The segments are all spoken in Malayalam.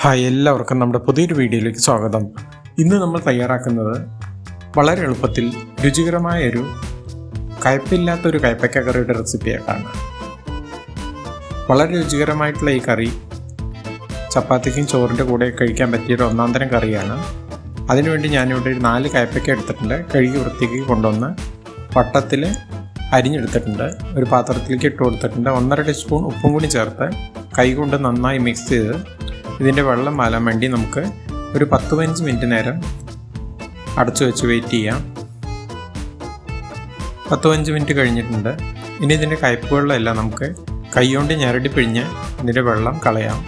ഹായ്, എല്ലാവർക്കും നമ്മുടെ പുതിയൊരു വീഡിയോയിലേക്ക് സ്വാഗതം. ഇന്ന് നമ്മൾ തയ്യാറാക്കുന്നത് വളരെ എളുപ്പത്തിൽ രുചികരമായൊരു കയ്പില്ലാത്തൊരു കയ്പയ്ക്ക കറിയുടെ റെസിപ്പിയായിട്ടാണ്. വളരെ രുചികരമായിട്ടുള്ള ഈ കറി ചപ്പാത്തിക്കും ചോറിൻ്റെ കൂടെ കഴിക്കാൻ പറ്റിയൊരു ഒന്നാം തരം കറിയാണ്. അതിനുവേണ്ടി ഞാനിവിടെ ഒരു 4 കയ്പയ്ക്ക എടുത്തിട്ടുണ്ട്. കഴുകി വൃത്തിയാക്കി കൊണ്ടുവന്ന് വട്ടത്തിൽ അരിഞ്ഞെടുത്തിട്ടുണ്ട്. ഒരു പാത്രത്തിലേക്ക് ഇട്ട് കൊടുത്തിട്ടുണ്ട്. 1.5 ടീസ്പൂൺ ഉപ്പും കൂടി ചേർത്ത് കൈകൊണ്ട് നന്നായി മിക്സ് ചെയ്ത് ഇതിൻ്റെ വെള്ളം മാലാൻ വേണ്ടി നമുക്ക് ഒരു 10-15 മിനിറ്റ് നേരം അടച്ചു വെച്ച് വെയിറ്റ് ചെയ്യാം. 10-15 മിനിറ്റ് കഴിഞ്ഞിട്ടുണ്ട്. ഇനി ഇതിൻ്റെ കയ്പുകളിലെല്ലാം നമുക്ക് കൈകൊണ്ട് ഞെരടി പിഴിഞ്ഞ് ഇതിൻ്റെ വെള്ളം കളയാം.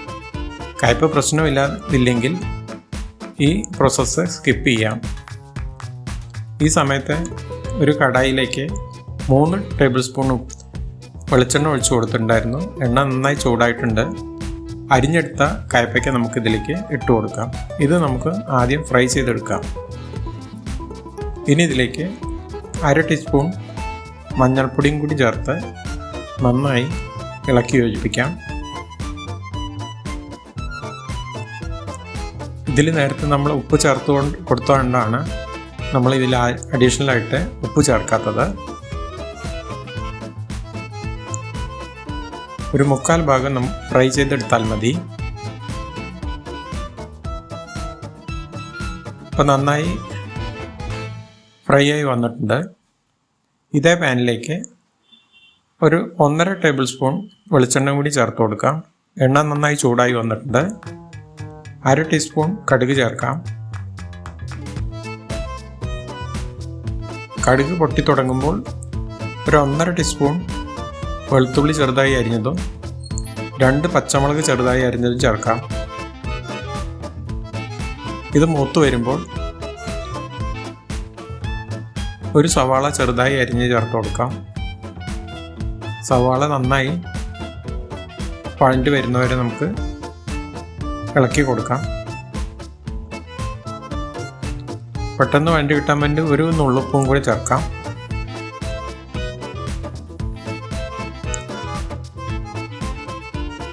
കയ്പ് പ്രശ്നമില്ലെങ്കിൽ ഈ പ്രോസസ്സ് സ്കിപ്പ് ചെയ്യാം. ഈ സമയത്ത് ഒരു കടായിലേക്ക് 3 ടേബിൾ സ്പൂൺ വെളിച്ചെണ്ണ ഒഴിച്ചു കൊടുത്തിട്ടുണ്ടായിരുന്നു. എണ്ണ നന്നായി ചൂടായിട്ടുണ്ട്. അരിഞ്ഞെടുത്ത കയ്പയ്ക്ക നമുക്കിതിലേക്ക് ഇട്ട് കൊടുക്കാം. ഇത് നമുക്ക് ആദ്യം ഫ്രൈ ചെയ്തെടുക്കാം. ഇനി ഇതിലേക്ക് 1/2 ടീസ്പൂൺ മഞ്ഞൾപ്പൊടിയും കൂടി ചേർത്ത് നന്നായി ഇളക്കി യോജിപ്പിക്കാം. ഇതിൽ നേരത്തെ നമ്മൾ ഉപ്പ് കൊടുത്തുകൊണ്ടാണ് നമ്മൾ ഇതിൽ അഡീഷണലായിട്ട് ഉപ്പ് ചേർക്കാത്തത്. ഒരു 1/4 ഭാഗം ഫ്രൈ ചെയ്തെടുത്താൽ മതി. ഇപ്പോൾ നന്നായി ഫ്രൈ ആയി വന്നിട്ടുണ്ട്. ഇതേ പാനിലേക്ക് ഒരു 1.5 ടേബിൾ സ്പൂൺ വെളിച്ചെണ്ണ കൂടി ചേർത്ത് കൊടുക്കാം. എണ്ണ നന്നായി ചൂടായി വന്നിട്ടുണ്ട്. 1/2 ടീസ്പൂൺ കടുക് ചേർക്കാം. കടുക് പൊട്ടി തുടങ്ങുമ്പോൾ ഒരു 1.5 ടീസ്പൂൺ വെളുത്തുള്ളി ചെറുതായി അരിഞ്ഞതും 2 പച്ചമുളക് ചെറുതായി അരിഞ്ഞതും ചേർക്കാം. ഇത് മൂത്ത് വരുമ്പോൾ ഒരു സവാള ചെറുതായി അരിഞ്ഞ് ചേർത്ത് കൊടുക്കാം. സവാള നന്നായി വഴണ്ടി വരുന്നവരെ നമുക്ക് ഇളക്കി കൊടുക്കാം. പെട്ടെന്ന് വഴണ്ടി കിട്ടാൻ വേണ്ടി ഒരു നുള്ളുപ്പും കൂടി ചേർക്കാം.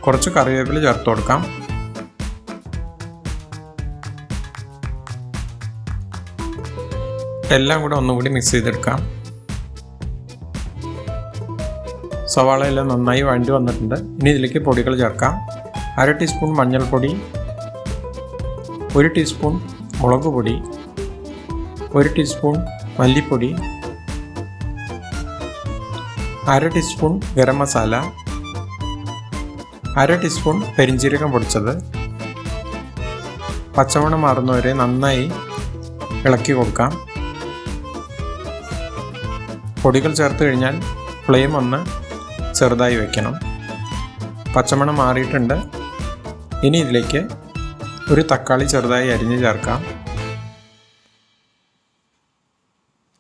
കുറച്ച് കറിവേപ്പില ചേർത്ത് കൊടുക്കാം. എല്ലാം കൂടെ ഒന്നുകൂടി മിക്സ് ചെയ്തെടുക്കാം. സവാള എല്ലാം നന്നായി വഴണ്ടി വന്നിട്ടുണ്ട്. ഇനി ഇതിലേക്ക് പൊടികൾ ചേർക്കാം. 1/2 ടീസ്പൂൺ മഞ്ഞൾപ്പൊടി, 1 ടീസ്പൂൺ മുളക് പൊടി, 1 ടീസ്പൂൺ മല്ലിപ്പൊടി, 1/2 ടീസ്പൂൺ ഗരം മസാല, 1/2 ടീസ്പൂൺ പെരിഞ്ജീരകം പൊടിച്ചത്. പച്ചമണം മാറുന്നവരെ നന്നായി ഇളക്കി കൊടുക്കാം. പൊടികൾ ചേർത്ത് കഴിഞ്ഞാൽ ഫ്ലെയിം ഒന്ന് ചെറുതായി വയ്ക്കണം. പച്ചമണം മാറിയിട്ടുണ്ട്. ഇനി ഇതിലേക്ക് ഒരു തക്കാളി ചെറുതായി അരിഞ്ഞ് ചേർക്കാം.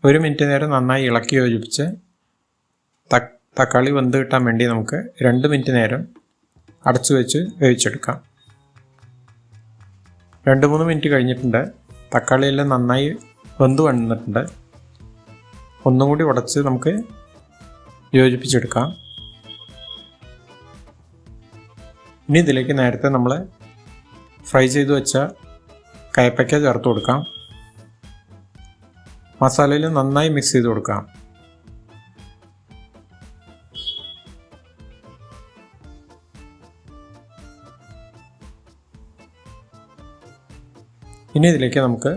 1 മിനിറ്റ് നേരം നന്നായി ഇളക്കി യോജിപ്പിച്ച് തക്കാളി വെന്ത് കിട്ടാൻ വേണ്ടി നമുക്ക് 2 മിനിറ്റ് നേരം അടച്ചു വെച്ച് വേവിച്ചെടുക്കാം. 2-3 മിനിറ്റ് കഴിഞ്ഞിട്ടുണ്ട്. തക്കാളിയെല്ലാം നന്നായി വെന്ത് വന്നിട്ടുണ്ട്. ഒന്നും കൂടി ഉടച്ച് നമുക്ക് യോജിപ്പിച്ചെടുക്കാം. ഇനി ഇതിലേക്ക് നേരത്തെ നമ്മൾ ഫ്രൈ ചെയ്ത് വെച്ച കയ്പയ്ക്ക ചേർത്ത് കൊടുക്കാം. മസാലയിൽ നന്നായി മിക്സ് ചെയ്ത് കൊടുക്കാം. ഇനി ഇതിലേക്ക് നമുക്ക്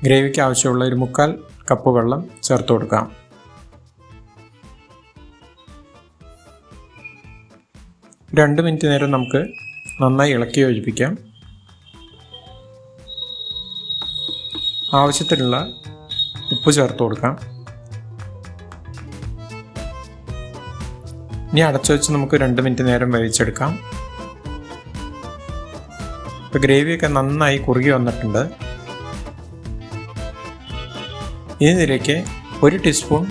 ഗ്രേവിക്ക് ആവശ്യമുള്ള ഒരു 1/4 കപ്പ് വെള്ളം ചേർത്ത് കൊടുക്കാം. രണ്ട് മിനിറ്റ് നേരം നമുക്ക് നന്നായി ഇളക്കി യോജിപ്പിക്കാം. ആവശ്യത്തിനുള്ള ഉപ്പ് ചേർത്ത് കൊടുക്കാം. ഇനി അടച്ചു വെച്ച് നമുക്ക് 2 മിനിറ്റ് നേരം വേവിച്ചെടുക്കാം. ഇപ്പോൾ ഗ്രേവിയൊക്കെ നന്നായി കുറുകി വന്നിട്ടുണ്ട്. ഇനി ഇതിലേക്ക് 1 ടീസ്പൂൺ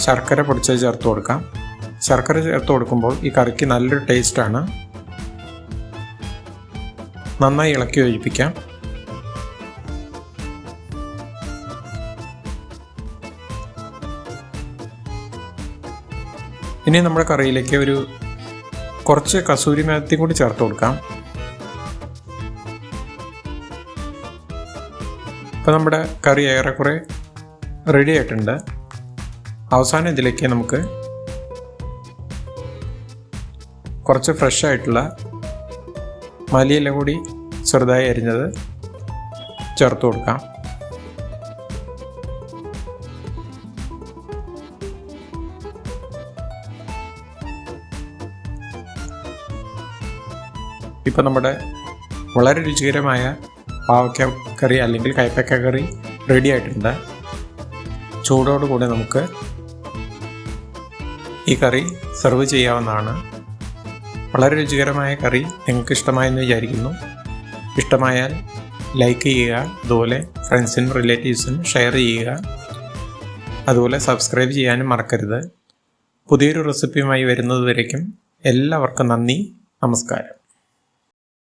ശർക്കര പൊടിച്ചത് ചേർത്ത് കൊടുക്കാം. ശർക്കര ചേർത്ത് കൊടുക്കുമ്പോൾ ഈ കറിക്ക് നല്ലൊരു ടേസ്റ്റാണ്. നന്നായി ഇളക്കി യോജിപ്പിക്കാം. ഇനി നമ്മുടെ കറിയിലേക്ക് ഒരു കുറച്ച് കസൂരി മേത്തി കൂടി ചേർത്ത് കൊടുക്കാം. ഇപ്പോൾ നമ്മുടെ കറി ഏറെക്കുറെ റെഡി ആയിട്ടുണ്ട്. അവസാനം ഇതിലേക്ക് നമുക്ക് കുറച്ച് ഫ്രഷ് ആയിട്ടുള്ള മല്ലിയില കൂടി ചെറുതായി അരിഞ്ഞത് ചേർത്ത് കൊടുക്കാം. ഇപ്പോൾ നമ്മുടെ വളരെ രുചികരമായ പാവയ്ക്ക കറി അല്ലെങ്കിൽ കയ്പ്പയ്ക്ക കറി റെഡി ആയിട്ടുണ്ട്. ചൂടോടുകൂടി നമുക്ക് ഈ കറി സെർവ് ചെയ്യാവുന്നതാണ്. വളരെ രുചികരമായ കറി നിങ്ങൾക്ക് ഇഷ്ടമായെന്ന് വിചാരിക്കുന്നു. ഇഷ്ടമായാൽ ലൈക്ക് ചെയ്യുക, അതുപോലെ ഫ്രണ്ട്സിനും റിലേറ്റീവ്സിനും ഷെയർ ചെയ്യുക, അതുപോലെ സബ്സ്ക്രൈബ് ചെയ്യാനും മറക്കരുത്. പുതിയൊരു റെസിപ്പിയുമായി വരുന്നതുവരേക്കും എല്ലാവർക്കും നന്ദി, നമസ്കാരം.